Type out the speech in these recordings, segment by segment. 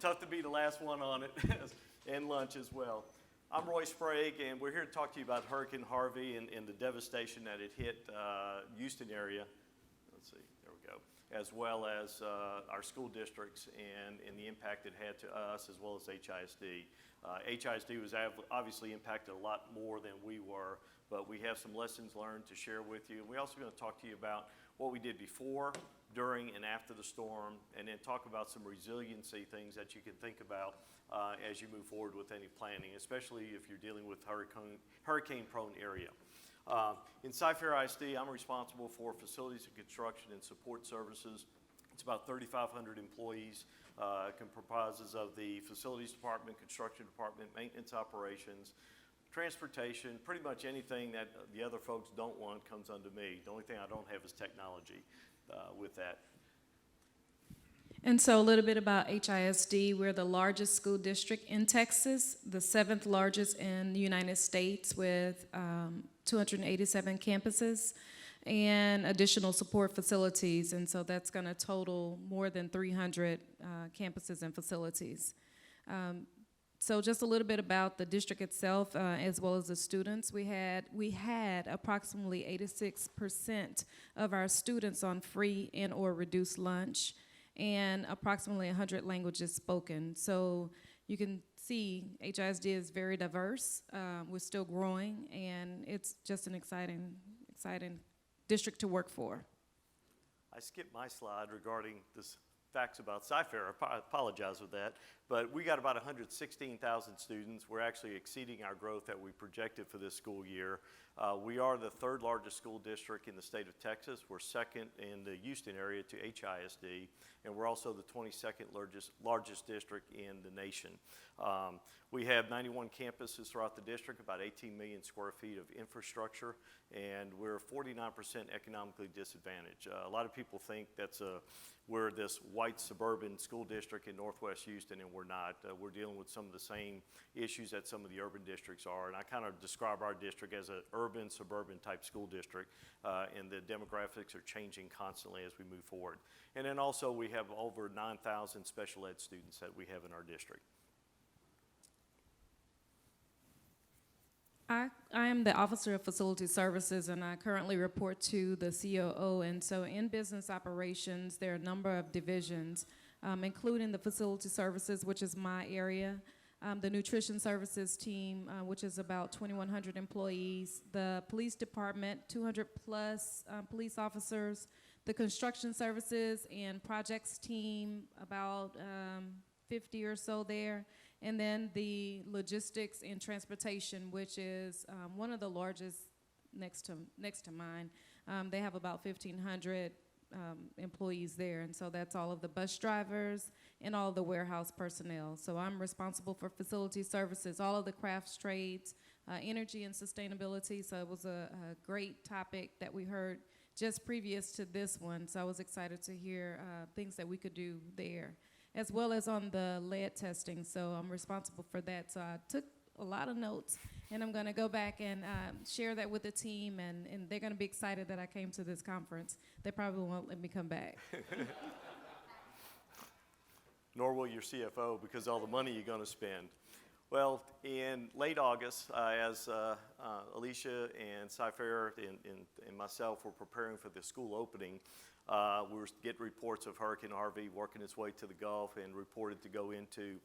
Tough to be the last one on it, and lunch as well. I'm Roy Sprague, and we're here to talk to you about Hurricane Harvey and the devastation that it hit Houston area. Let's see, there we go. As well as our school districts and the impact it had to us, as well as HISD. HISD was obviously impacted a lot more than we were, but we have some lessons learned to share with you. And we're also going to talk to you about what we did before, during, and after the storm, and then talk about some resiliency things that you can think about as you move forward with any planning, especially if you're dealing with hurricane-prone area. In Cypress-Fairbanks ISD, I'm responsible for facilities and construction and support services. It's about 3,500 employees. Comprises of the facilities department, construction department, maintenance operations, transportation, pretty much anything that the other folks don't want comes under me. The only thing I don't have is technology with that. And so a little bit about HISD. We're the largest school district in Texas, the 7th largest in the United States with 287 campuses and additional support facilities. And so that's going to total more than 300 campuses and facilities. So just a little bit about the district itself, as well as the students. We had approximately 86% of our students on free and or reduced lunch, and approximately 100 languages spoken. So you can see HISD is very diverse. We're still growing, and it's just an exciting district to work for. I skipped my slide regarding this facts about Cypher. I apologize with that. But we got about 116,000 students. We're actually exceeding our growth that we projected for this school year. We are the 3rd largest school district in the state of Texas. We're 2nd in the Houston area to HISD, and we're also the 22nd largest district in the nation. We have 91 campuses throughout the district, about 18 million square feet of infrastructure, and we're 49% economically disadvantaged. A lot of people think we're this white suburban school district in Northwest Houston, and we're not. We're dealing with some of the same issues that some of the urban districts are, and I kind of describe our district as an urban, suburban type school district, and the demographics are changing constantly as we move forward. And then also we have over 9,000 special ed students that we have in our district. I am the Officer of Facility Services, and I currently report to the COO. And so in business operations, there are a number of divisions, including the Facility Services, which is my area, the Nutrition Services team, which is about 2,100 employees, the Police Department, 200 plus police officers, the Construction Services and Projects team, about 50 or so there. And then the logistics and transportation, which is one of the largest next to mine. They have about 1,500 employees there, and so that's all of the bus drivers and all of the warehouse personnel. So I'm responsible for facility services, all of the crafts trades, energy and sustainability. So it was a great topic that we heard just previous to this one. So I was excited to hear things that we could do there, as well as on the lead testing. So I'm responsible for that. So I took a lot of notes, and I'm going to go back and share that with the team, and they're going to be excited that I came to this conference. They probably won't let me come back. Nor will your CFO, because all the money you're going to spend. Well, in late August, as Alishia and Cypher and myself were preparing for the school opening, we were getting reports of Hurricane Harvey working its way to the Gulf and reported to go into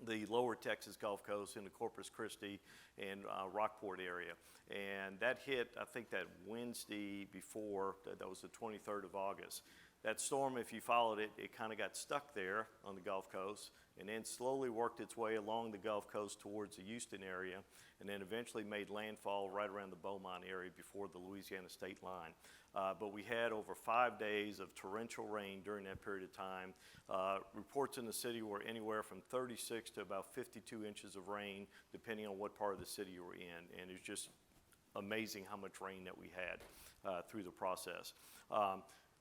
the lower Texas Gulf Coast in the Corpus Christi and Rockport area. And that hit, I think, that Wednesday before, that was the 23rd of August. That storm, if you followed it, it kind of got stuck there on the Gulf Coast and then slowly worked its way along the Gulf Coast towards the Houston area, and then eventually made landfall right around the Beaumont area before the Louisiana state line. But we had over 5 days of torrential rain during that period of time. Reports in the city were anywhere from 36 to about 52 inches of rain, depending on what part of the city you were in. And it's just amazing how much rain that we had through the process.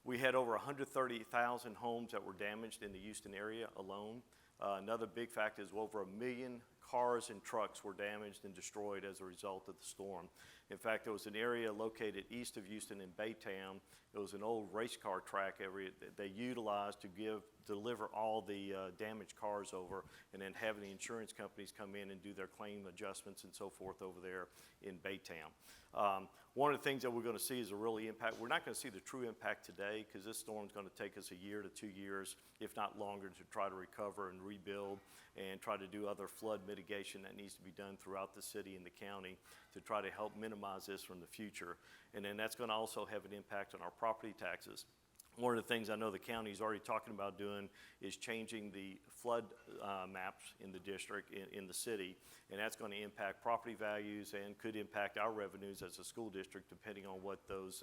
We had over 130,000 homes that were damaged in the Houston area alone. Another big factor is over 1 million cars and trucks were damaged and destroyed as a result of the storm. In fact, there was an area located east of Houston in Baytown. It was an old race car track area that they utilized to deliver all the damaged cars over, and then having the insurance companies come in and do their claim adjustments and so forth over there in Baytown. One of the things that we're going to see is a really impact. We're not going to see the true impact today because this storm is going to take us 1 year to 2 years, if not longer, to try to recover and rebuild and try to do other flood mitigation that needs to be done throughout the city and the county to try to help minimize this from the future. And then that's going to also have an impact on our property taxes. One of the things I know the county is already talking about doing is changing the flood maps in the district, in the city, and that's going to impact property values and could impact our revenues as a school district depending on what those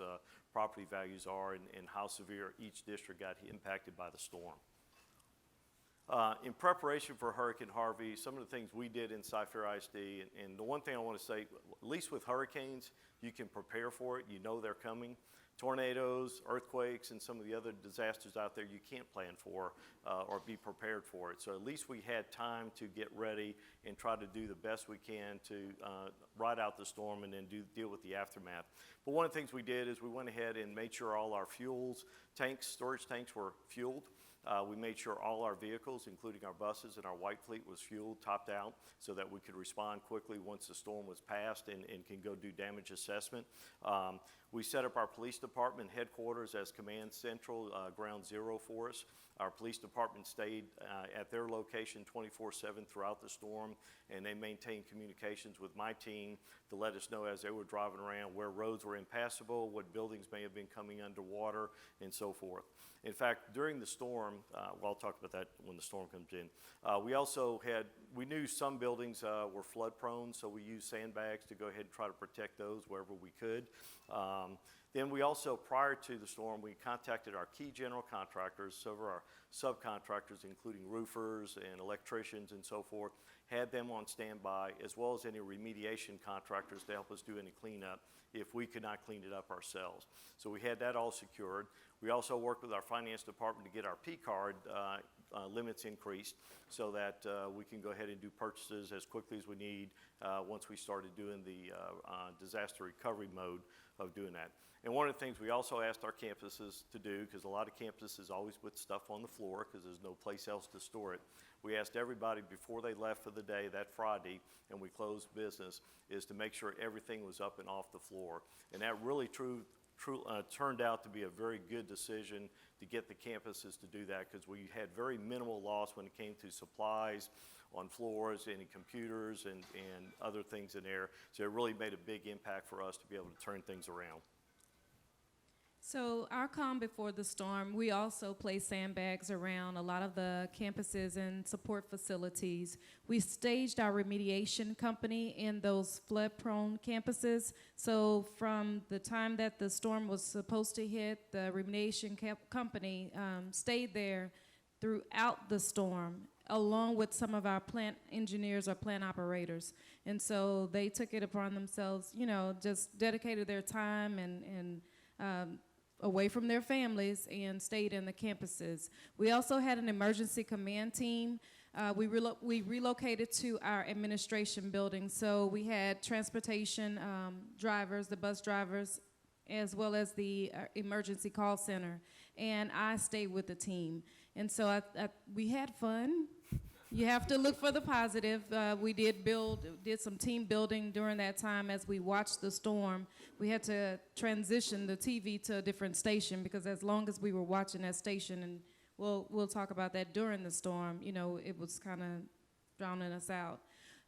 property values are and how severe each district got impacted by the storm. In preparation for Hurricane Harvey, some of the things we did in Cypher ISD, and the one thing I want to say, at least with hurricanes, you can prepare for it. You know they're coming. Tornadoes, earthquakes, and some of the other disasters out there you can't plan for or be prepared for it. So at least we had time to get ready and try to do the best we can to ride out the storm and then deal with the aftermath. But one of the things we did is we went ahead and made sure all our storage tanks were fueled. We made sure all our vehicles, including our buses and our white fleet, was fueled, topped out, so that we could respond quickly once the storm was passed and can go do damage assessment. We set up our police department headquarters as command central, ground zero for us. Our police department stayed at their location 24/7 throughout the storm, and they maintained communications with my team to let us know as they were driving around where roads were impassable, what buildings may have been coming underwater, and so forth. In fact, during the storm, I'll talk about that when the storm comes in, we knew some buildings were flood prone, so we used sandbags to go ahead and try to protect those wherever we could. Then we also, prior to the storm, we contacted our key general contractors, some of our subcontractors, including roofers and electricians and so forth, had them on standby, as well as any remediation contractors to help us do any cleanup if we could not clean it up ourselves. So we had that all secured. We also worked with our finance department to get our P-card limits increased so that we can go ahead and do purchases as quickly as we need once we started doing the disaster recovery mode of doing that. And one of the things we also asked our campuses to do, because a lot of campuses always put stuff on the floor because there's no place else to store it, we asked everybody before they left for the day that Friday and we closed business is to make sure everything was up and off the floor. And that really turned out to be a very good decision to get the campuses to do that, because we had very minimal loss when it came to supplies on floors, any computers and other things in there. So it really made a big impact for us to be able to turn things around. So our calm before the storm, we also placed sandbags around a lot of the campuses and support facilities. We staged our remediation company in those flood-prone campuses. So from the time that the storm was supposed to hit, the remediation company stayed there throughout the storm, along with some of our plant engineers or plant operators. And so they took it upon themselves, just dedicated their time and away from their families and stayed in the campuses. We also had an emergency command team. We relocated to our administration building. So we had transportation drivers, the bus drivers, as well as the emergency call center. And I stayed with the team. And so we had fun. You have to look for the positive. We did some team building during that time as we watched the storm. We had to transition the TV to a different station because as long as we were watching that station, and we'll talk about that during the storm, it was kind of drowning us out.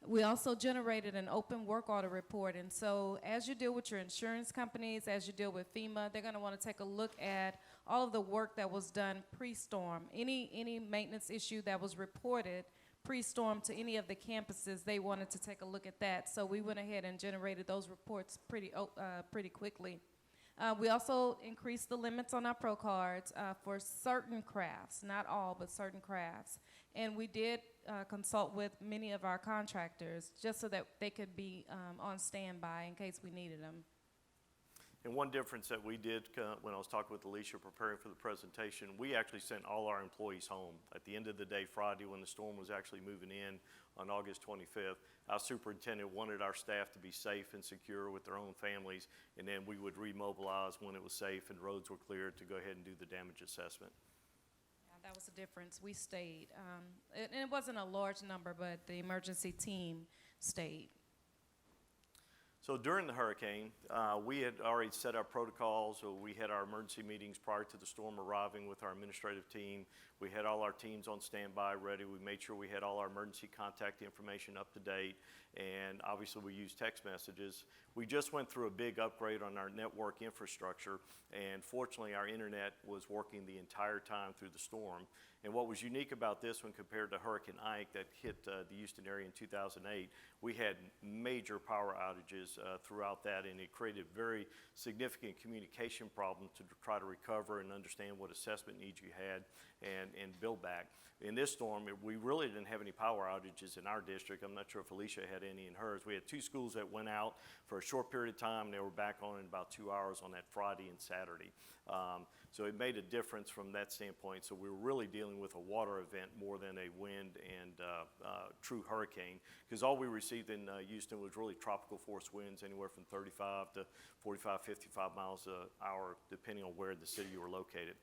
We also generated an open work order report. And so as you deal with your insurance companies, as you deal with FEMA, they're going to want to take a look at all of the work that was done pre-storm. Any maintenance issue that was reported pre-storm to any of the campuses, they wanted to take a look at that. So we went ahead and generated those reports pretty quickly. We also increased the limits on our Pro cards for certain crafts, not all, but certain crafts. And we did consult with many of our contractors just so that they could be on standby in case we needed them. And one difference that we did when I was talking with Alishia preparing for the presentation, we actually sent all our employees home. At the end of the day, Friday, when the storm was actually moving in on August 25th, our superintendent wanted our staff to be safe and secure with their own families, and then we would remobilize when it was safe and roads were cleared to go ahead and do the damage assessment. Yeah, that was the difference. We stayed. And it wasn't a large number, but the emergency team stayed. So during the hurricane, we had already set our protocols. So we had our emergency meetings prior to the storm arriving with our administrative team. We had all our teams on standby ready. We made sure we had all our emergency contact information up to date. And obviously we used text messages. We just went through a big upgrade on our network infrastructure. And fortunately, our internet was working the entire time through the storm. And what was unique about this one compared to Hurricane Ike that hit the Houston area in 2008, we had major power outages throughout that, and it created very significant communication problems to try to recover and understand what assessment needs you had and build back. In this storm, we really didn't have any power outages in our district. I'm not sure if Alishia had any in hers. We had 2 schools that went out for a short period of time. They were back on in about 2 hours on that Friday and Saturday. So it made a difference from that standpoint. So we were really dealing with a water event more than a wind and true hurricane, because all we received in Houston was really tropical force winds anywhere from 35 to 45, 55 miles an hour, depending on where in the city you were located.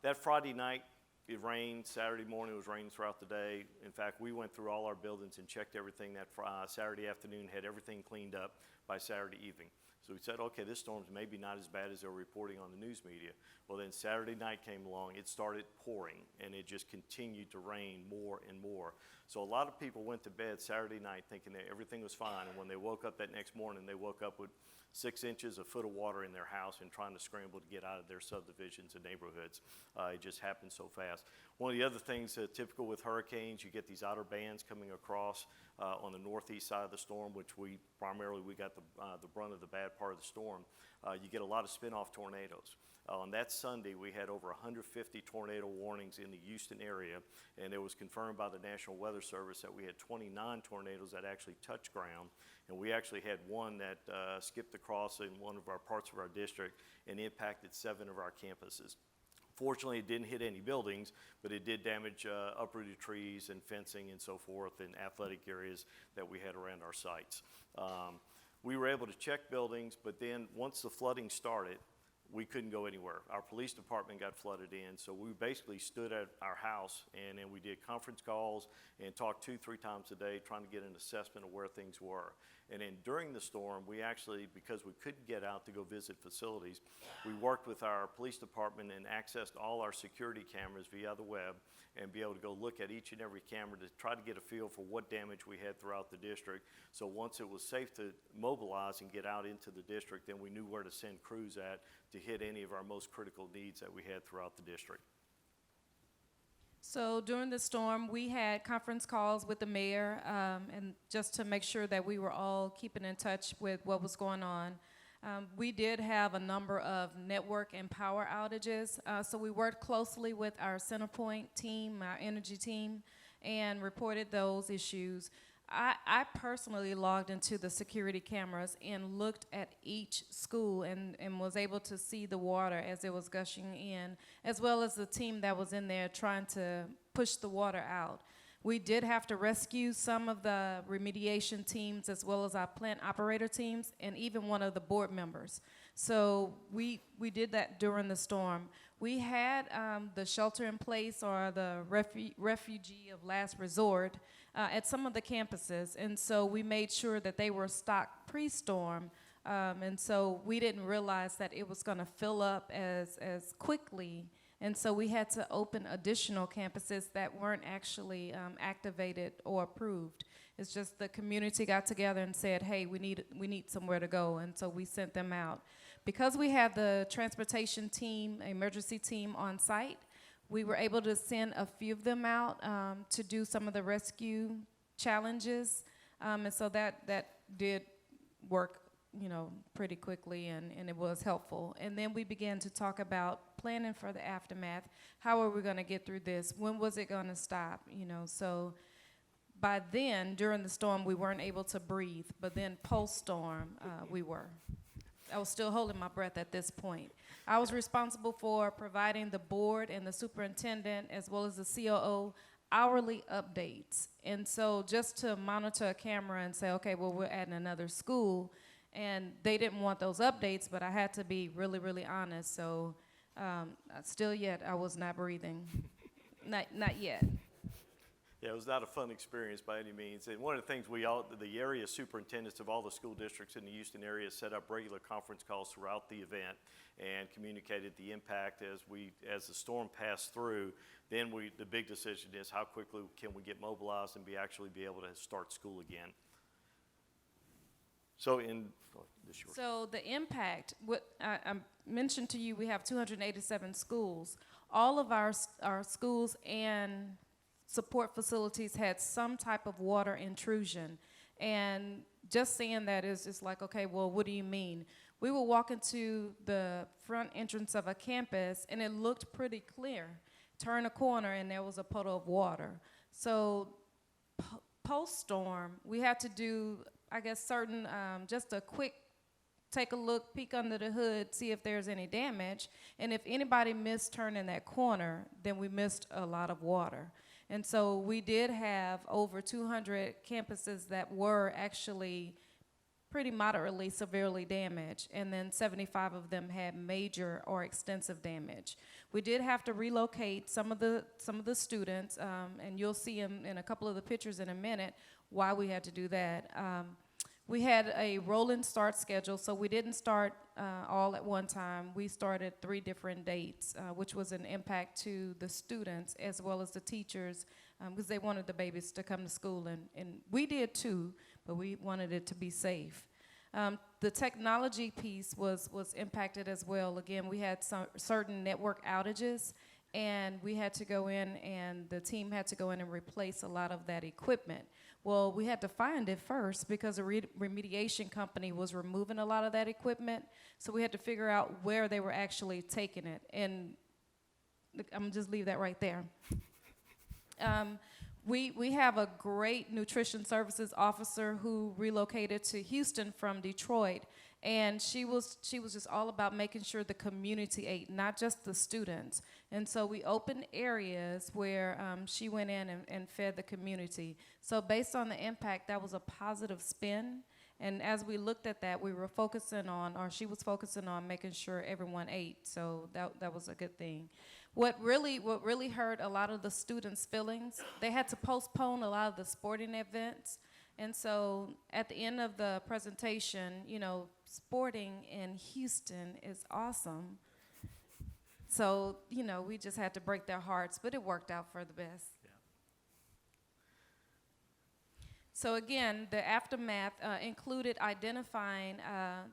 That Friday night, it rained. Saturday morning, it was raining throughout the day. In fact, we went through all our buildings and checked everything that Saturday afternoon, had everything cleaned up by Saturday evening. So we said, okay, this storm's maybe not as bad as they're reporting on the news media. Well, then Saturday night came along, it started pouring, and it just continued to rain more and more. So a lot of people went to bed Saturday night thinking that everything was fine, and when they woke up that next morning, they woke up with 6 inches, a foot of water in their house and trying to scramble to get out of their subdivisions and neighborhoods. It just happened so fast. One of the other things typical with hurricanes, you get these outer bands coming across on the northeast side of the storm, which we got the brunt of the bad part of the storm. You get a lot of spin-off tornadoes. On that Sunday, we had over 150 tornado warnings in the Houston area, and it was confirmed by the National Weather Service that we had 29 tornadoes that actually touched ground, and we actually had one that skipped across in one of our parts of our district and impacted 7 of our campuses. Fortunately, it didn't hit any buildings, but it did damage uprooted trees and fencing and so forth in athletic areas that we had around our sites. We were able to check buildings, but then once the flooding started, we couldn't go anywhere. Our police department got flooded in, so we basically stood at our house and then we did conference calls and talked 2-3 times a day trying to get an assessment of where things were. And then during the storm, we actually, because we couldn't get out to go visit facilities, we worked with our police department and accessed all our security cameras via the web and be able to go look at each and every camera to try to get a feel for what damage we had throughout the district. So once it was safe to mobilize and get out into the district, then we knew where to send crews at to hit any of our most critical needs that we had throughout the district. So during the storm, we had conference calls with the mayor, and just to make sure that we were all keeping in touch with what was going on. We did have a number of network and power outages, so we worked closely with our CenterPoint team, our energy team, and reported those issues. I personally logged into the security cameras and looked at each school and was able to see the water as it was gushing in, as well as the team that was in there trying to push the water out. We did have to rescue some of the remediation teams as well as our plant operator teams and even one of the board members. So we did that during the storm. We had the shelter in place or the refugee of last resort at some of the campuses, and so we made sure that they were stocked pre-storm, and so we didn't realize that it was going to fill up as quickly, and so we had to open additional campuses that weren't actually activated or approved. It's just the community got together and said, hey, we need somewhere to go, and so we sent them out. Because we had the transportation team, emergency team on site, we were able to send a few of them out to do some of the rescue challenges, and so that did work, pretty quickly, and it was helpful. And then we began to talk about planning for the aftermath. How are we going to get through this? When was it going to stop? So by then, during the storm, we weren't able to breathe, but then post-storm, we were. was still holding my breath at this point. I was responsible for providing the board and the superintendent, as well as the COO, hourly updates. And so just to monitor a camera and say, okay, well, we're adding another school, and they didn't want those updates, but I had to be really, really honest. So still yet, I was not breathing. Not yet. Yeah, it was not a fun experience by any means. And one of the things the area superintendents of all the school districts in the Houston area set up regular conference calls throughout the event and communicated the impact as the storm passed through. Then the big decision is how quickly can we get mobilized and actually be able to start school again. So So the impact, what I mentioned to you, we have 287 schools. All of our schools and support facilities had some type of water intrusion. And just saying that is just like, okay, well, what do you mean? We would walk into the front entrance of a campus and it looked pretty clear. Turn a corner and there was a puddle of water. So post-storm, we had to do, I guess, certain, just a quick take a look, peek under the hood, see if there's any damage. And if anybody missed turning that corner, then we missed a lot of water. And so we did have over 200 campuses that were actually pretty moderately severely damaged, and then 75 of them had major or extensive damage. We did have to relocate some of the students, and you'll see in a couple of the pictures in a minute why we had to do that. We had a rolling start schedule, so we didn't start all at one time. We started 3 different dates, which was an impact to the students as well as the teachers, because they wanted the babies to come to school, and we did too, but we wanted it to be safe. The technology piece was impacted as well. Again, we had some certain network outages, and we had to go in, and the team had to go in and replace a lot of that equipment. Well, we had to find it first because a remediation company was removing a lot of that equipment, so we had to figure out where they were actually taking it, and I'm gonna just leave that right there. We have a great nutrition services officer who relocated to Houston from Detroit, and she was just all about making sure the community ate, not just the students. And so we opened areas where she went in and fed the community. So based on the impact, that was a positive spin. And as we looked at that, we were focusing on, or she was focusing on making sure everyone ate. So that was a good thing. What really hurt a lot of the students' feelings, they had to postpone a lot of the sporting events. And so at the end of the presentation, you know, sporting in Houston is awesome. So, you know, we just had to break their hearts, but it worked out for the best. Yeah. So again, the aftermath included identifying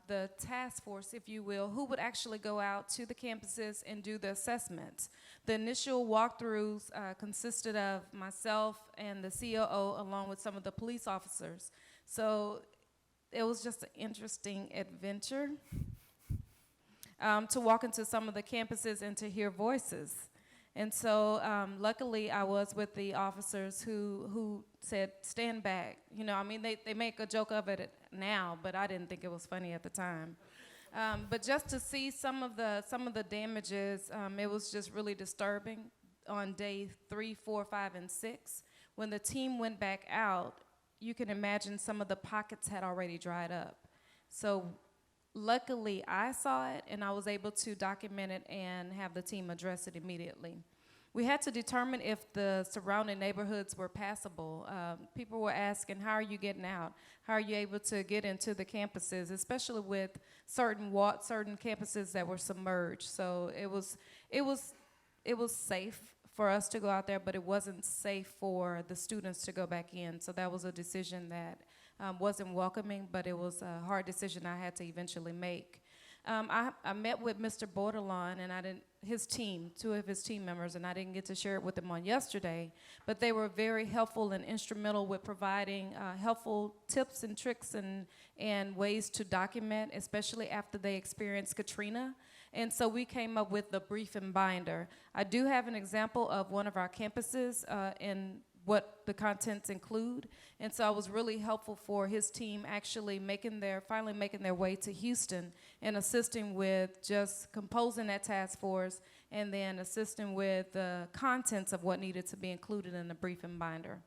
the task force, if you will, who would actually go out to the campuses and do the assessments. The initial walkthroughs consisted of myself and the COO along with some of the police officers. So it was just an interesting adventure to walk into some of the campuses and to hear voices. And so luckily I was with the officers who said, stand back. You know, I mean, they make a joke of it now, but I didn't think it was funny at the time. But just to see some of the damages, it was just really disturbing on day 3, 4, 5, and 6. When the team went back out, you can imagine some of the pockets had already dried up. So luckily, I saw it, and I was able to document it and have the team address it immediately. We had to determine if the surrounding neighborhoods were passable. People were asking, how are you getting out? How are you able to get into the campuses, especially with certain campuses that were submerged? So it was safe for us to go out there, but it wasn't safe for the students to go back in. So that was a decision that wasn't welcoming, but it was a hard decision I had to eventually make. I met with Mr. Bordelon and his team, 2 of his team members, and I didn't get to share it with them on yesterday, but they were very helpful and instrumental with providing helpful tips and tricks and ways to document, especially after they experienced Katrina. And so we came up with the brief and binder. I do have an example of one of our campuses in what the contents include. And so I was really helpful for his team actually finally making their way to Houston and assisting with just composing that task force and then assisting with the contents of what needed to be included in the briefing binder.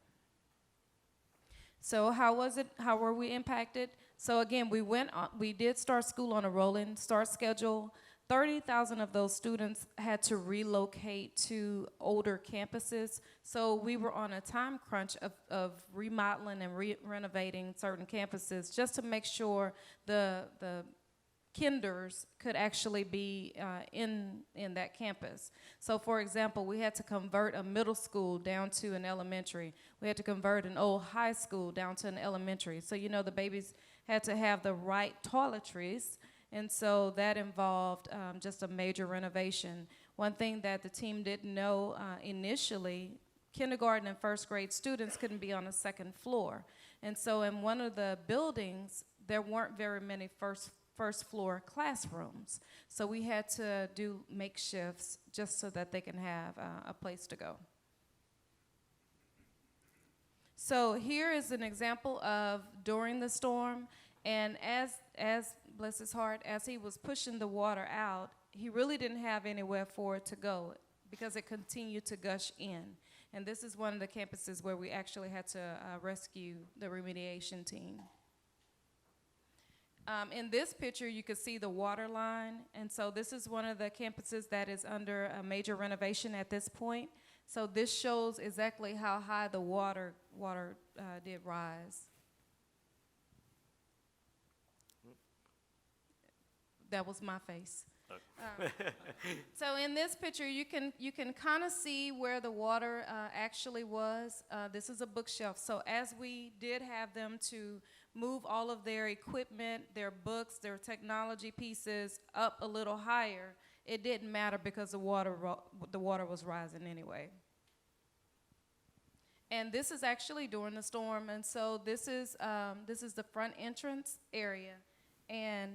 So how was it? How were we impacted? So again, we did start school on a rolling start schedule. 30,000 of those students had to relocate to older campuses. So we were on a time crunch of remodeling and renovating certain campuses just to make sure the kinders could actually be in that campus. So for example, we had to convert a middle school down to an elementary. We had to convert an old high school down to an elementary. So you know the babies had to have the right toiletries, and so that involved just a major renovation. One thing that the team didn't know initially, kindergarten and first grade students couldn't be on the second floor. And so in one of the buildings, there weren't very many first floor classrooms. So we had to do makeshifts just so that they can have a place to go. So here is an example of during the storm, and as bless his heart, as he was pushing the water out, he really didn't have anywhere for it to go because it continued to gush in. And this is one of the campuses where we actually had to rescue the remediation team. In this picture, you can see the water line, and so this is one of the campuses that is under a major renovation at this point. So this shows exactly how high the water did rise. That was my face. So in this picture, you can kind of see where the water actually was. This is a bookshelf. So as we did have them to move all of their equipment, their books, their technology pieces up a little higher, it didn't matter because the water was rising anyway. And this is actually during the storm, and so this is the front entrance area, and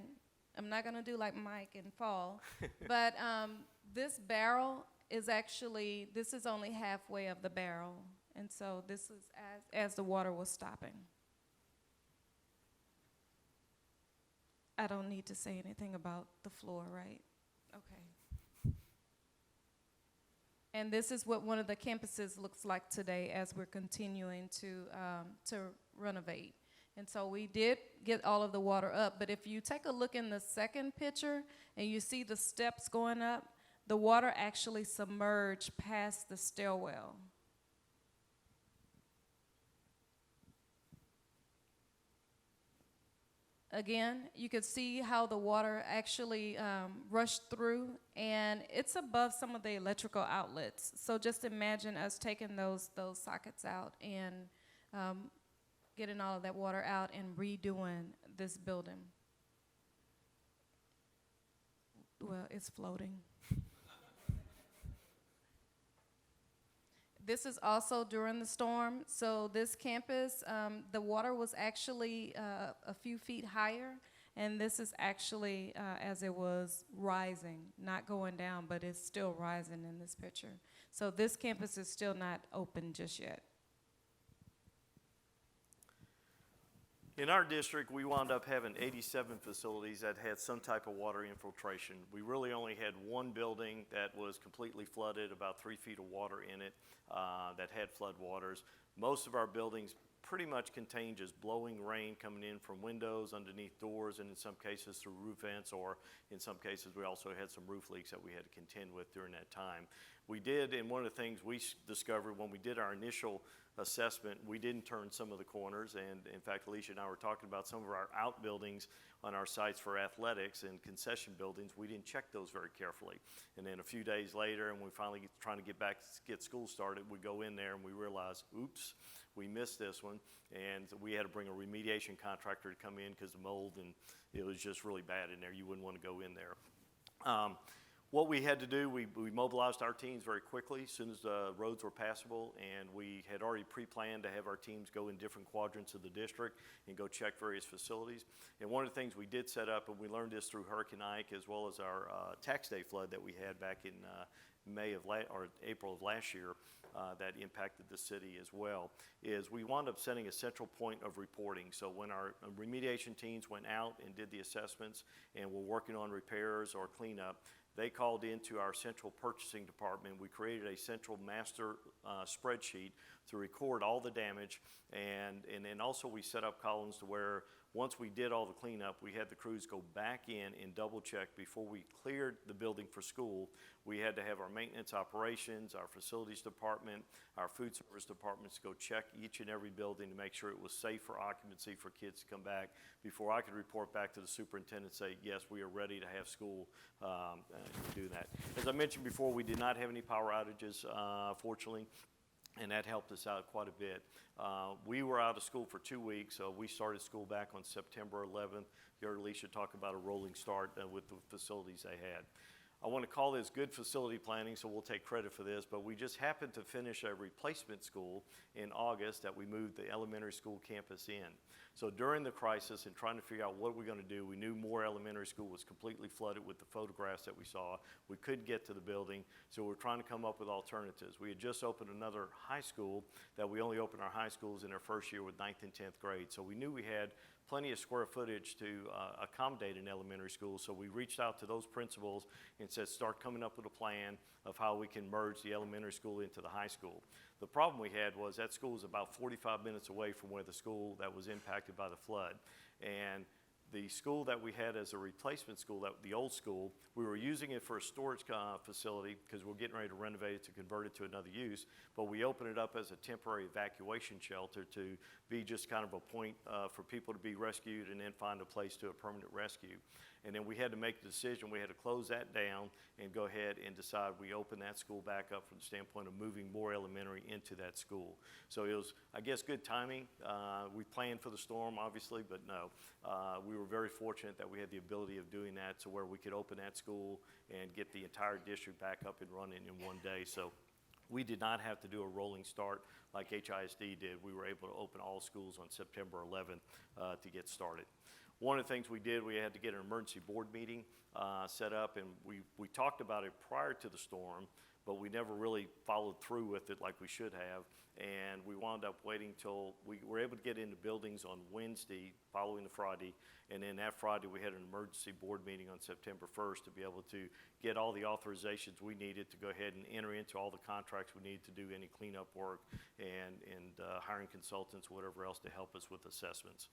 I'm not gonna do like Mike and fall, but this barrel is actually, this is only halfway of the barrel, and so this is as the water was stopping. I don't need to say anything about the floor, right? Okay. And this is what one of the campuses looks like today as we're continuing to renovate. And so we did get all of the water up, but if you take a look in the second picture and you see the steps going up, the water actually submerged past the stairwell. Again, you could see how the water actually rushed through, and it's above some of the electrical outlets. So just imagine us taking those sockets out and getting all of that water out and redoing this building. Well, it's floating. This is also during the storm. So this campus, the water was actually a few feet higher, and this is actually as it was rising, not going down, but it's still rising in this picture. So this campus is still not open just yet. In our district, we wound up having 87 facilities that had some type of water infiltration. We really only had one building that was completely flooded, about 3 feet of water in it, that had flood waters. Most of our buildings pretty much contained just blowing rain coming in from windows, underneath doors, and in some cases through roof vents, or in some cases we also had some roof leaks that we had to contend with during that time. We did, and one of the things we discovered when we did our initial assessment, we didn't turn some of the corners, and in fact, Alishia and I were talking about some of our outbuildings on our sites for athletics and concession buildings. We didn't check those very carefully. And then a few days later, and we finally trying to get school started, we go in there and we realize, oops, we missed this one, and we had to bring a remediation contractor to come in because the mold, and it was just really bad in there. You wouldn't want to go in there. What we had to do, we mobilized our teams very quickly as soon as the roads were passable, and we had already pre-planned to have our teams go in different quadrants of the district and go check various facilities. And one of the things we did set up, and we learned this through Hurricane Ike as well as our tax day flood that we had back in April of last year, that impacted the city as well, is we wound up setting a central point of reporting. So when our remediation teams went out and did the assessments and were working on repairs or cleanup, they called into our central purchasing department. We created a central master spreadsheet to record all the damage, and then also we set up columns to where once we did all the cleanup, we had the crews go back in and double check before we cleared the building for school. We had to have our maintenance operations, our facilities department, our food service departments go check each and every building to make sure it was safe for occupancy for kids to come back before I could report back to the superintendent and say, yes, we are ready to have school do that. As I mentioned before, we did not have any power outages, fortunately, and that helped us out quite a bit. We were out of school for 2 weeks, so we started school back on September 11th. You heard Alishia talk about a rolling start with the facilities they had. I want to call this good facility planning, so we'll take credit for this, but we just happened to finish a replacement school in August that we moved the elementary school campus in. So during the crisis and trying to figure out what we're going to do, we knew Moore Elementary School was completely flooded with the photographs that we saw. We couldn't get to the building, so we're trying to come up with alternatives. We had just opened another high school that we only opened our high schools in their first year with 9th and 10th grade. So we knew we had plenty of square footage to accommodate an elementary school. So we reached out to those principals and said, start coming up with a plan of how we can merge the elementary school into the high school. The problem we had was that school was about 45 minutes away from where the school that was impacted by the flood. And the school that we had as a replacement school, the old school, we were using it for a storage facility because we're getting ready to renovate it to convert it to another use, but we opened it up as a temporary evacuation shelter to be just kind of a point for people to be rescued and then find a place to a permanent rescue. And then we had to make the decision, we had to close that down and go ahead and decide we open that school back up from the standpoint of moving Moore Elementary into that school. So it was, I guess, good timing. We planned for the storm, obviously, but no. We were very fortunate that we had the ability of doing that to where we could open that school and get the entire district back up and running in one day. So we did not have to do a rolling start like HISD did. We were able to open all schools on September 11th to get started. One of the things we did, we had to get an emergency board meeting set up, and we talked about it prior to the storm, but we never really followed through with it like we should have. And we wound up waiting till we were able to get into buildings on Wednesday following the Friday, and then that Friday we had an emergency board meeting on September 1st to be able to get all the authorizations we needed to go ahead and enter into all the contracts we needed to do any cleanup work and hiring consultants, whatever else to help us with assessments.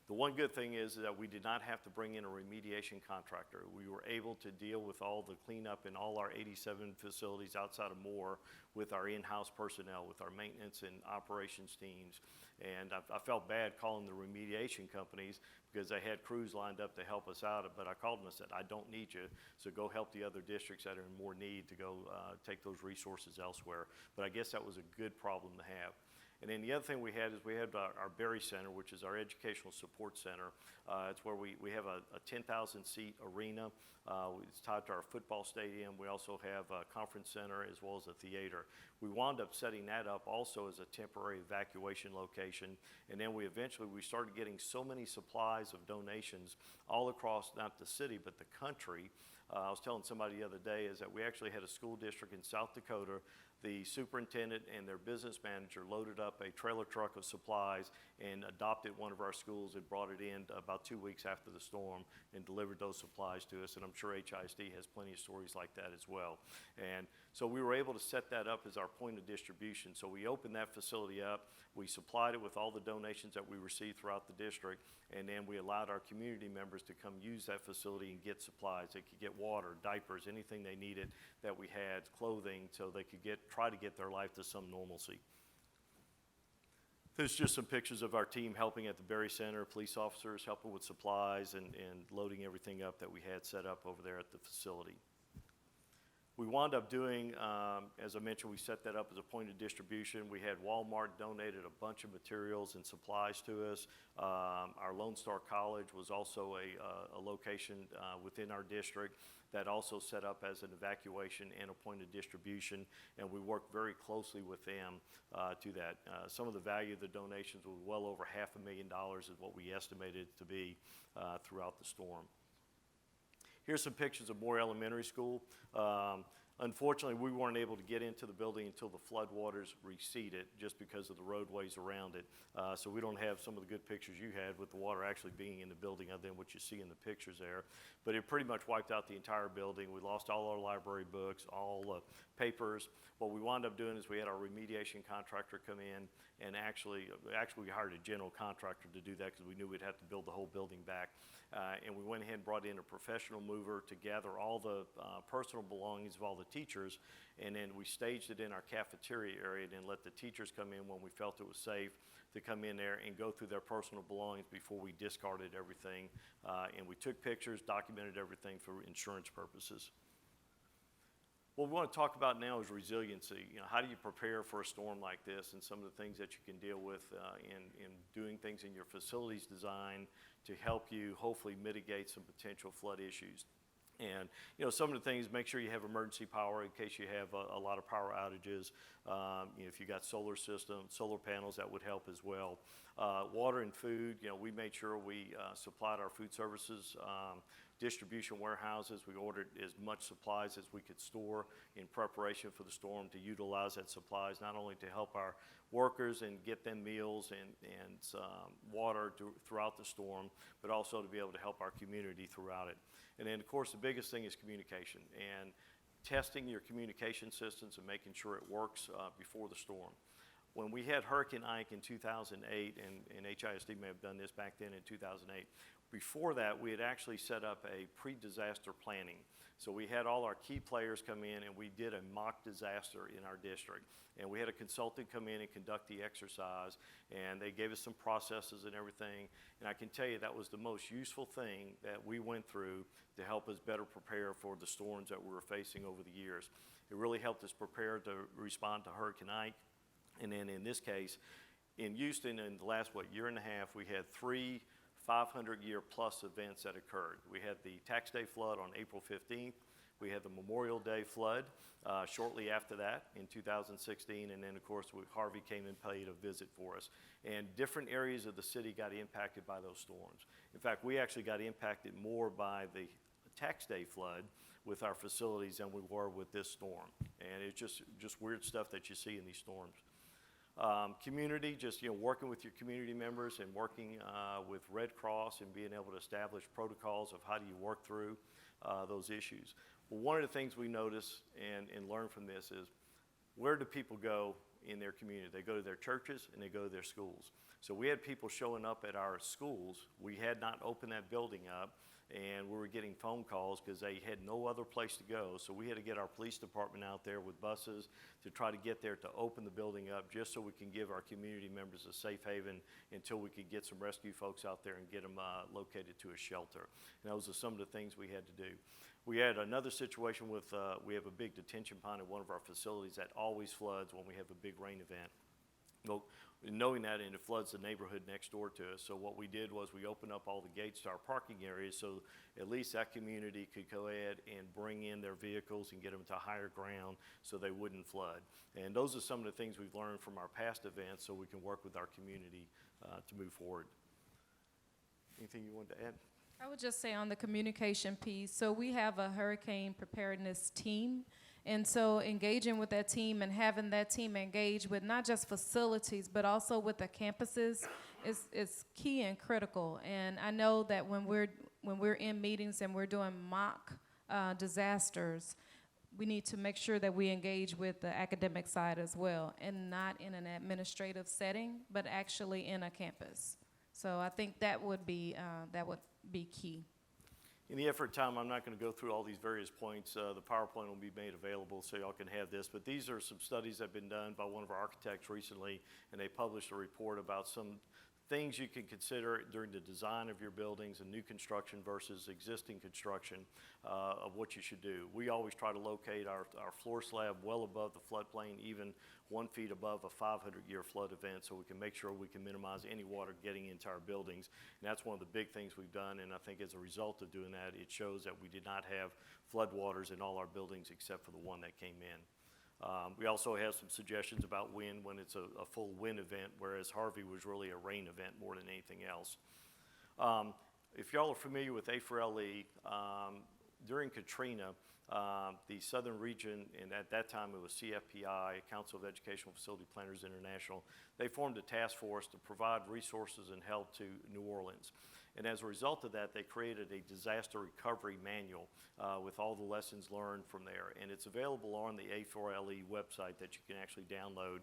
The one good thing is that we did not have to bring in a remediation contractor. We were able to deal with all the cleanup in all our 87 facilities outside of Moore with our in-house personnel, with our maintenance and operations teams. And I felt bad calling the remediation companies because they had crews lined up to help us out, but I called them and said, I don't need you, so go help the other districts that are in more need to go take those resources elsewhere. But I guess that was a good problem to have. And then the other thing we had is we had our Berry Center, which is our educational support center. It's where we have a 10,000 seat arena. It's tied to our football stadium. We also have a conference center as well as a theater. We wound up setting that up also as a temporary evacuation location. And then we started getting so many supplies of donations all across not the city but the country. I was telling somebody the other day is that we actually had a school district in South Dakota. The superintendent and their business manager loaded up a trailer truck of supplies and adopted one of our schools and brought it in about 2 weeks after the storm and delivered those supplies to us. And I'm sure HISD has plenty of stories like that as well. And so we were able to set that up as our point of distribution. So we opened that facility up. We supplied it with all the donations that we received throughout the district, and then we allowed our community members to come use that facility and get supplies. They could get water, diapers, anything they needed that we had, clothing, so they could try to get their life to some normalcy. There's just some pictures of our team helping at the Berry Center, police officers helping with supplies and loading everything up that we had set up over there at the facility. We wound up doing, as I mentioned, we set that up as a point of distribution. We had Walmart donated a bunch of materials and supplies to us. Our Lone Star College was also a location within our district that also set up as an evacuation and a point of distribution, and we worked very closely with them to that. Some of the value of the donations was well over $500,000 is what we estimated it to be throughout the storm. Here's some pictures of Moore Elementary School. Unfortunately, we weren't able to get into the building until the floodwaters receded just because of the roadways around it. So we don't have some of the good pictures you had with the water actually being in the building other than what you see in the pictures there. But it pretty much wiped out the entire building. We lost all our library books, all the papers. What we wound up doing is we had our remediation contractor come in and actually we hired a general contractor to do that because we knew we'd have to build the whole building back. And we went ahead and brought in a professional mover to gather all the personal belongings of all the teachers, and then we staged it in our cafeteria area and then let the teachers come in when we felt it was safe to come in there and go through their personal belongings before we discarded everything. And we took pictures, documented everything for insurance purposes. What we want to talk about now is resiliency. You know, how do you prepare for a storm like this, and some of the things that you can deal with in doing things in your facilities design to help you hopefully mitigate some potential flood issues. And you know, some of the things, make sure you have emergency power in case you have a lot of power outages. You know, if you got solar panels, that would help as well. Water and food, you know, we made sure we supplied our food services distribution warehouses. We ordered as much supplies as we could store in preparation for the storm to utilize that supplies, not only to help our workers and get them meals and water throughout the storm, but also to be able to help our community throughout it. And then, of course, the biggest thing is communication and testing your communication systems and making sure it works before the storm. When we had Hurricane Ike in 2008, and HISD may have done this back then in 2008, before that, we had actually set up a pre-disaster planning. So we had all our key players come in and we did a mock disaster in our district. And we had a consultant come in and conduct the exercise, and they gave us some processes and everything. And I can tell you that was the most useful thing that we went through to help us better prepare for the storms that we were facing over the years. It really helped us prepare to respond to Hurricane Ike. And then in this case, in Houston, in the last, year and a half, we had 3 500-year-plus events that occurred. We had the Tax Day flood on April 15th. We had the Memorial Day flood shortly after that in 2016. And then, of course, Harvey came and paid a visit for us. And different areas of the city got impacted by those storms. In fact, we actually got impacted more by the Tax Day flood with our facilities than we were with this storm. And it's just weird stuff that you see in these storms. Community, just working with your community members and working with Red Cross and being able to establish protocols of how do you work through those issues. Well, one of the things we notice and learn from this is, where do people go in their community? They go to their churches and they go to their schools. So we had people showing up at our schools. We had not opened that building up, and we were getting phone calls because they had no other place to go. So we had to get our police department out there with buses to try to get there to open the building up, just so we can give our community members a safe haven until we could get some rescue folks out there and get them located to a shelter. And those are some of the things we had to do. We had another situation with, we have a big detention pond at one of our facilities that always floods when we have a big rain event. Well, knowing that, and it floods the neighborhood next door to us, so what we did was we opened up all the gates to our parking areas so at least that community could go ahead and bring in their vehicles and get them to higher ground so they wouldn't flood. And those are some of the things we've learned from our past events so we can work with our community to move forward. Anything you wanted to add? I would just say on the communication piece, so we have a hurricane preparedness team. And so engaging with that team and having that team engage with not just facilities, but also with the campuses is key and critical. And I know that when we're in meetings and we're doing mock disasters, we need to make sure that we engage with the academic side as well, and not in an administrative setting, but actually in a campus. So I think that would be key. In the effort of time, I'm not going to go through all these various points. The PowerPoint will be made available so y'all can have this. But these are some studies that have been done by one of our architects recently, and they published a report about some things you can consider during the design of your buildings and new construction versus existing construction of what you should do. We always try to locate our floor slab well above the floodplain, even 1 feet above a 500-year flood event, so we can make sure we can minimize any water getting into our buildings. And that's one of the big things we've done, and I think as a result of doing that, it shows that we did not have floodwaters in all our buildings except for the one that came in. We also have some suggestions about wind when it's a full wind event, whereas Harvey was really a rain event more than anything else. If y'all are familiar with A4LE, during Katrina, the Southern Region, and at that time it was CFPI, Council of Educational Facility Planners International, they formed a task force to provide resources and help to New Orleans. And as a result of that, they created a disaster recovery manual with all the lessons learned from there. And it's available on the A4LE website that you can actually download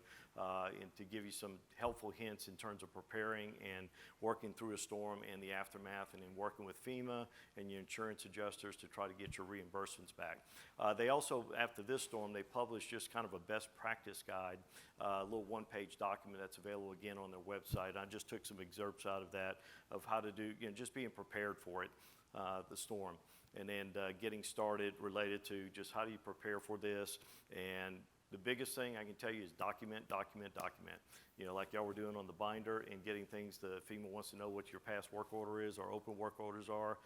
and to give you some helpful hints in terms of preparing and working through a storm and the aftermath, and then working with FEMA and your insurance adjusters to try to get your reimbursements back. They also, after this storm, they published just kind of a best practice guide, a little one-page document that's available again on their website. I just took some excerpts out of that of how to do, just being prepared for it, the storm, and then getting started related to just how do you prepare for this. And the biggest thing I can tell you is document, document, document. Like y'all were doing on the binder and getting things that FEMA wants to know what your past work order is or open work orders are.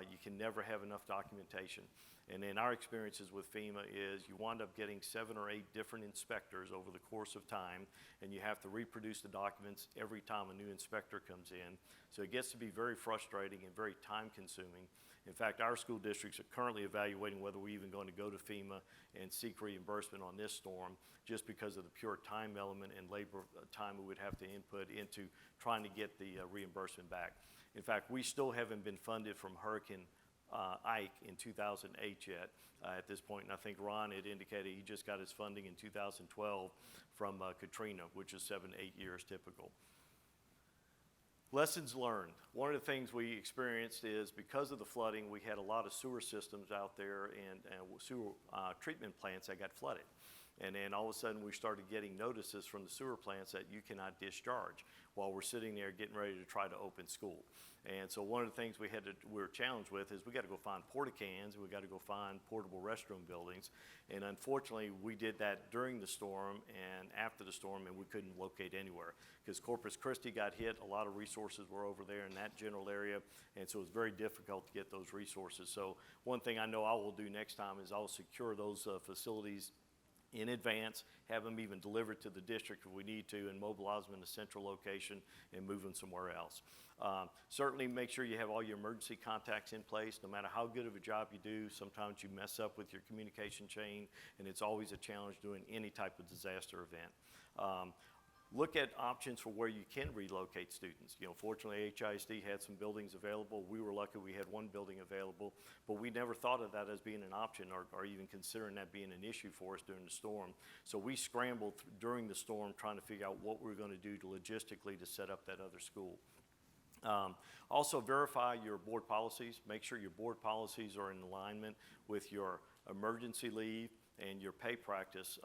You can never have enough documentation. And in our experiences with FEMA is you wind up getting 7 or 8 different inspectors over the course of time, and you have to reproduce the documents every time a new inspector comes in. So it gets to be very frustrating and very time consuming. In fact, our school districts are currently evaluating whether we're even going to go to FEMA and seek reimbursement on this storm, just because of the pure time element and labor time we would have to input into trying to get the reimbursement back. In fact, we still haven't been funded from Hurricane Ike in 2008 yet at this point, and I think Ron had indicated he just got his funding in 2012 from Katrina, which is 7 to 8 years typical. Lessons learned. One of the things we experienced is because of the flooding, we had a lot of sewer systems out there and sewer treatment plants that got flooded. And then all of a sudden we started getting notices from the sewer plants that you cannot discharge while we're sitting there getting ready to try to open school. And so one of the things we were challenged with is we got to go find porta cans, we got to go find portable restroom buildings. And unfortunately we did that during the storm and after the storm, and we couldn't locate anywhere because Corpus Christi got hit. A lot of resources were over there in that general area, and so it was very difficult to get those resources. So one thing I know I will do next time is I'll secure those facilities in advance, have them even delivered to the district if we need to, and mobilize them in a central location and move them somewhere else. Certainly make sure you have all your emergency contacts in place. No matter how good of a job you do, sometimes you mess up with your communication chain, and it's always a challenge doing any type of disaster event. Look at options for where you can relocate students. Fortunately, HISD had some buildings available. We were lucky we had one building available, but we never thought of that as being an option or even considering that being an issue for us during the storm. So we scrambled during the storm trying to figure out what we were going to do to logistically to set up that other school. Also verify your board policies. Make sure your board policies are in alignment with your emergency leave and your pay practice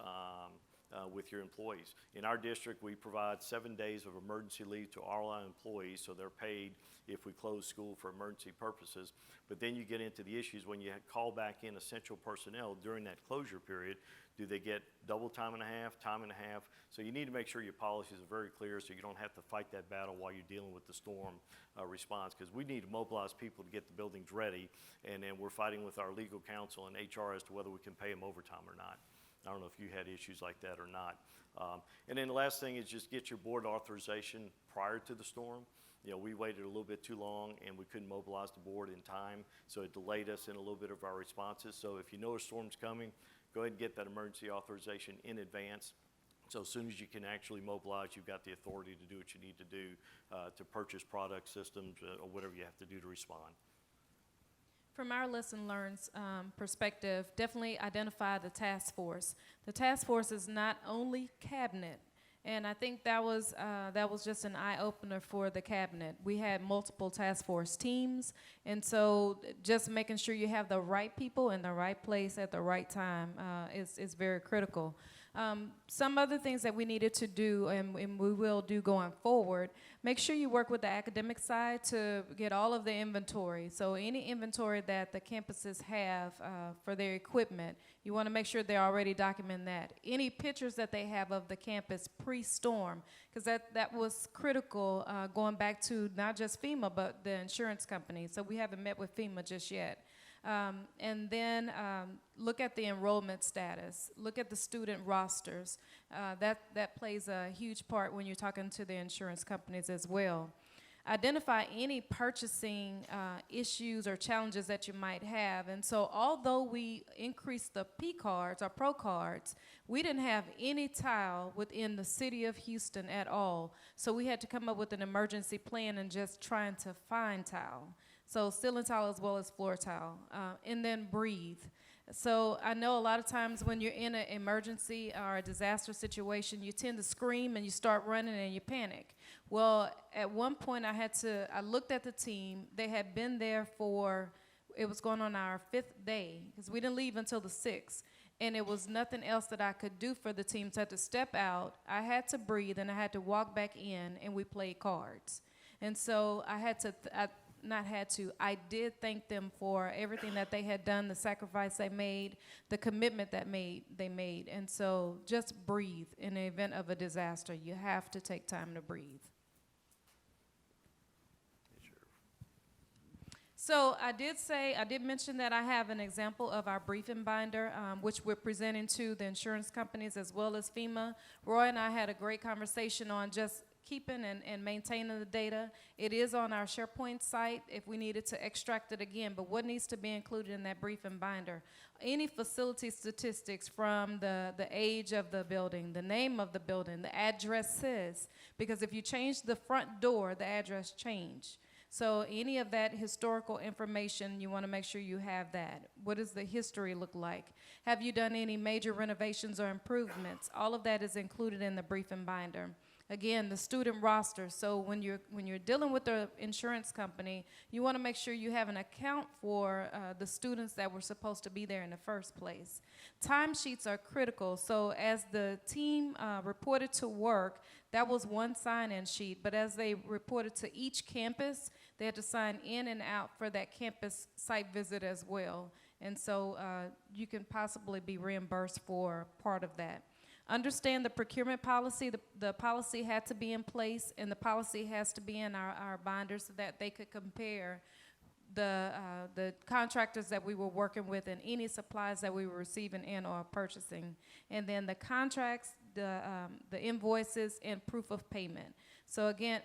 with your employees. In our district, we provide 7 days of emergency leave to all our employees, so they're paid if we close school for emergency purposes. But then you get into the issues when you call back in essential personnel during that closure period. Do they get double time and a half, time and a half? So you need to make sure your policies are very clear so you don't have to fight that battle while you're dealing with the storm response, because we need to mobilize people to get the buildings ready, and then we're fighting with our legal counsel and HR as to whether we can pay them overtime or not. I don't know if you had issues like that or not. And then the last thing is just get your board authorization prior to the storm. We waited a little bit too long and we couldn't mobilize the board in time, so it delayed us in a little bit of our responses. So if you know a storm's coming, go ahead and get that emergency authorization in advance. So as soon as you can actually mobilize, you've got the authority to do what you need to do to purchase product systems or whatever you have to do to respond. From our lesson learned perspective, definitely identify the task force. The task force is not only cabinet, And I think that was just an eye-opener for the cabinet. We had multiple task force teams, and so just making sure you have the right people in the right place at the right time is very critical. Some other things that we needed to do, and we will do going forward, make sure you work with the academic side to get all of the inventory. So any inventory that the campuses have for their equipment, you want to make sure they're already documenting that. Any pictures that they have of the campus pre-storm, because that was critical going back to not just FEMA, but the insurance company. So we haven't met with FEMA just yet. And then look at the enrollment status, look at the student rosters. That plays a huge part when you're talking to the insurance companies as well. Identify any purchasing issues or challenges that you might have. And so although we increased the P cards or Pro cards, we didn't have any tile within the city of Houston at all. So we had to come up with an emergency plan and just trying to find tile. So ceiling tile as well as floor tile, and then breathe. So I know a lot of times when you're in an emergency or a disaster situation, you tend to scream and you start running and you panic. Well, at one point I looked at the team. They had been there it was going on our 5th day, because we didn't leave until the 6th. And it was nothing else that I could do for the team. So I had to step out, I had to breathe, and I had to walk back in, and we played cards. And so I did thank them for everything that they had done, the sacrifice they made, the commitment that they made. And so just breathe in the event of a disaster. You have to take time to breathe. So I did mention that I have an example of our briefing binder, which we're presenting to the insurance companies as well as FEMA. Roy and I had a great conversation on just keeping and maintaining the data. It is on our SharePoint site if we needed to extract it again, but what needs to be included in that briefing binder? Any facility statistics from the age of the building, the name of the building, the addresses, because if you change the front door, the address changed. So any of that historical information, you want to make sure you have that. What does the history look like? Have you done any major renovations or improvements? All of that is included in the briefing binder. Again, the student roster. So when you're dealing with the insurance company, you want to make sure you have an account for the students that were supposed to be there in the first place. Timesheets are critical. So as the team reported to work, that was one sign-in sheet. But as they reported to each campus, they had to sign in and out for that campus site visit as well. And so you can possibly be reimbursed for part of that. Understand the procurement policy. The policy had to be in place, and the policy has to be in our binders so that they could compare the contractors that we were working with and any supplies that we were receiving in or purchasing. And then the contracts, the invoices, and proof of payment. So again,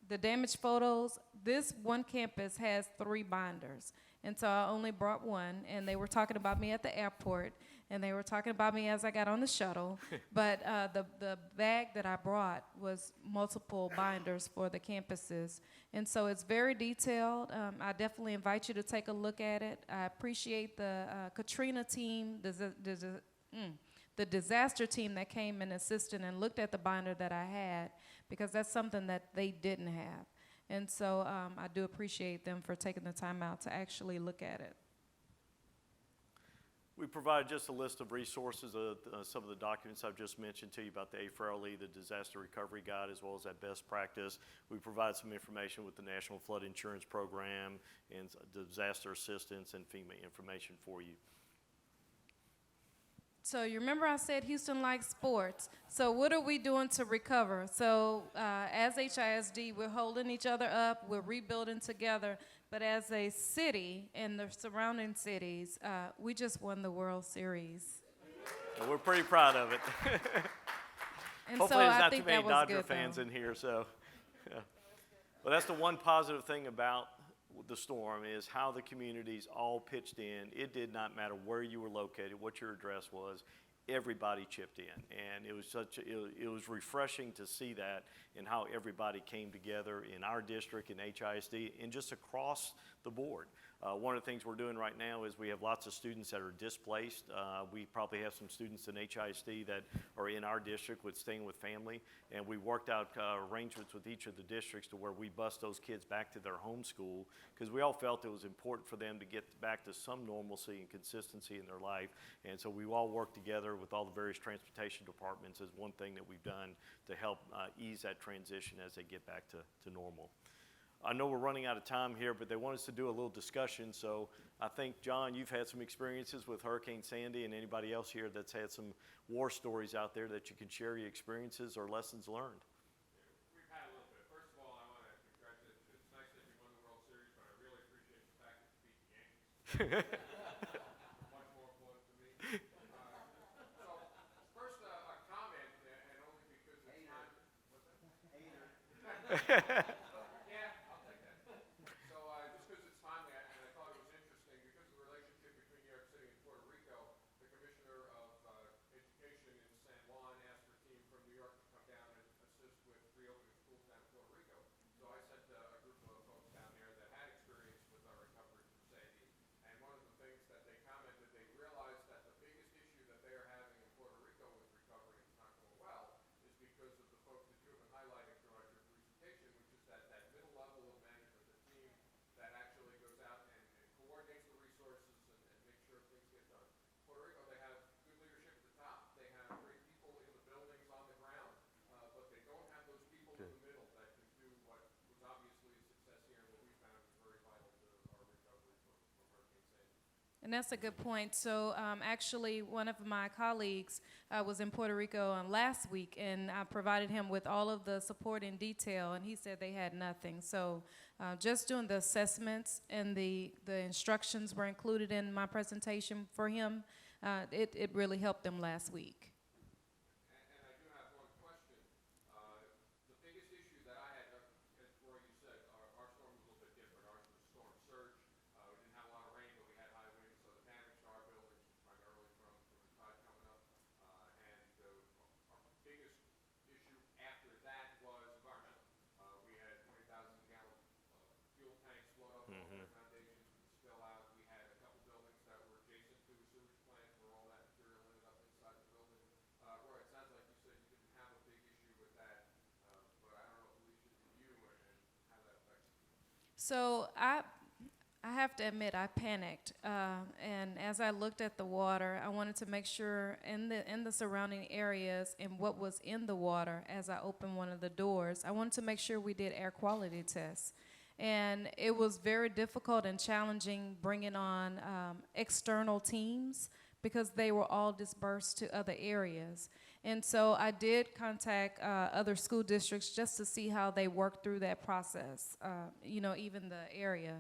the damage photos, this one campus has 3 binders. And so I only brought one, and they were talking about me at the airport, and they were talking about me as I got on the shuttle. But the bag that I brought was multiple binders for the campuses. And so it's very detailed. I definitely invite you to take a look at it. I appreciate the Katrina team, the disaster team that came and assisted and looked at the binder that I had, because that's something that they didn't have. And so I do appreciate them for taking the time out to actually look at it. We provided just a list of resources, some of the documents I've just mentioned to you about the AFRLE, the Disaster Recovery Guide, as well as that best practice. We provide some information with the National Flood Insurance Program and disaster assistance and FEMA information for you. So you remember I said Houston likes sports. So what are we doing to recover? So as HISD, we're holding each other up, we're rebuilding together. But as a city and the surrounding cities, we just won the World Series. Well, we're pretty proud of it. And hopefully so there's I not think too many that was Dodger good, fans though. in here, so. Yeah. Well, that's the one positive thing about the storm is how the communities all pitched in. It did not matter where you were located, what your address was. Everybody chipped in, and it was refreshing to see that and how everybody came together in our district, in HISD, and just across the board. One of the things we're doing right now is we have lots of students that are displaced. We probably have some students in HISD that are in our district with staying with family, and we worked out arrangements with each of the districts to where we bus those kids back to their home school, because we all felt it was important for them to get back to some normalcy and consistency in their life. And so we all worked together with all the various transportation departments as one thing that we've done to help ease that transition as they get back to normal. I know we're running out of time here, but they want us to do a little discussion. So I think, John, you've had some experiences with Hurricane Sandy, and anybody else here that's had some war stories out there that you can share your experiences or lessons learned. We've had a little bit. First of all, I want to congratulate you. It's nice that you won the World Series, but I really appreciate the fact that you beat the Yankees. Much more important to me. So, first, a comment, and only because it's time. What's that? Hater. And that's a good point. So actually, one of my colleagues was in Puerto Rico last week, and I provided him with all of the support in detail, and he said they had nothing. So just doing the assessments and the instructions were included in my presentation for him. It really helped them last week. So I have to admit, I panicked, and as I looked at the water, I wanted to make sure in the surrounding areas and what was in the water as I opened one of the doors, I wanted to make sure we did air quality tests. And it was very difficult and challenging bringing on external teams because they were all dispersed to other areas. And so I did contact other school districts just to see how they worked through that process, even the area.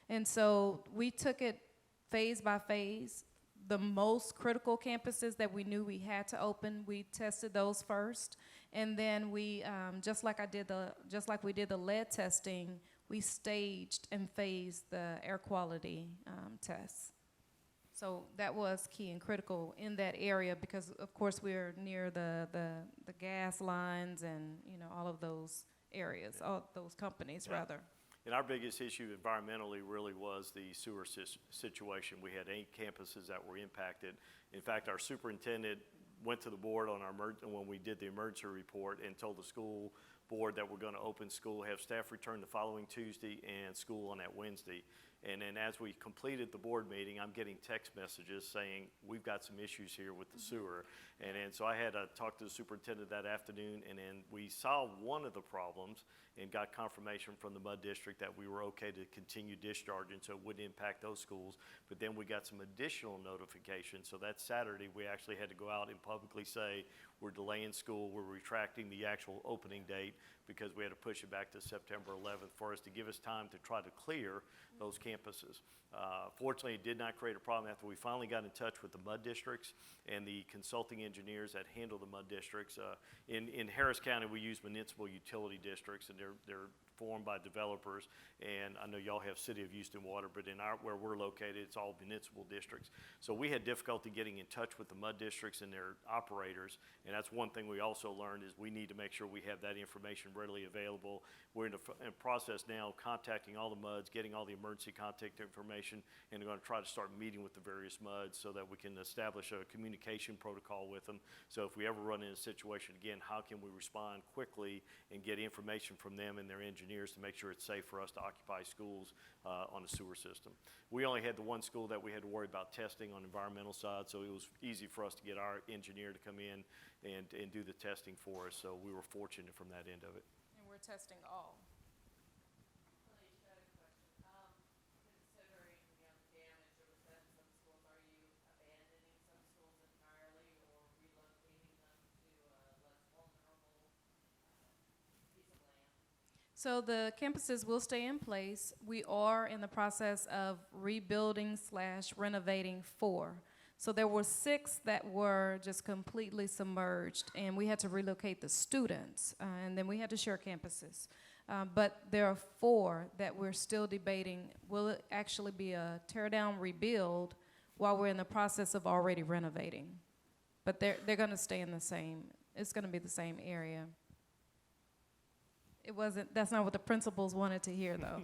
And so we took it phase by phase. The most critical campuses that we knew we had to open, we tested those first. And then we, just like we did the lead testing, we staged and phased the air quality tests. So that was key and critical in that area because, of course, we're near the gas lines and, all of those areas, all those companies, rather. And our biggest issue environmentally really was the sewer situation. We had 8 campuses that were impacted. In fact, our superintendent went to the board on when we did the emergency report and told the school board that we're going to open school, have staff return the following Tuesday and school on that Wednesday. And then as we completed the board meeting, I'm getting text messages saying, we've got some issues here with the sewer. And so I had to talk to the superintendent that afternoon, and then we solved one of the problems and got confirmation from the MUD district that we were okay to continue discharging so it wouldn't impact those schools. But then we got some additional notification. So that Saturday, we actually had to go out and publicly say, we're delaying school, we're retracting the actual opening date because we had to push it back to September 11th for us to give us time to try to clear those campuses. Fortunately, it did not create a problem after we finally got in touch with the MUD districts and the consulting engineers that handle the MUD districts. In Harris County, we use municipal utility districts, and they're performed by developers, and I know y'all have City of Houston water, but in where we're located, it's all municipal districts. So we had difficulty getting in touch with the MUD districts and their operators, and that's one thing we also learned is we need to make sure we have that information readily available. We're in the process now of contacting all the MUDs, getting all the emergency contact information, and we're going to try to start meeting with the various MUDs so that we can establish a communication protocol with them. So if we ever run into a situation again, how can we respond quickly and get information from them and their engineers to make sure it's safe for us to occupy schools on a sewer system. We only had the one school that we had to worry about testing on the environmental side, so it was easy for us to get our engineer to come in and do the testing for us, so we were fortunate from that end of it. And we're testing all. Alishia, I had a question. Considering, the damage that was done in some schools, are you abandoning some schools entirely or relocating them to a less vulnerable piece of land? So the campuses will stay in place. We are in the process of rebuilding / renovating 4. So there were 6 that were just completely submerged, and we had to relocate the students, and then we had to share campuses. But there are 4 that we're still debating. Will it actually be a tear down rebuild while we're in the process of already renovating? But they're going to stay in the same. It's going to be the same area. It wasn't. That's not what the principals wanted to hear, though.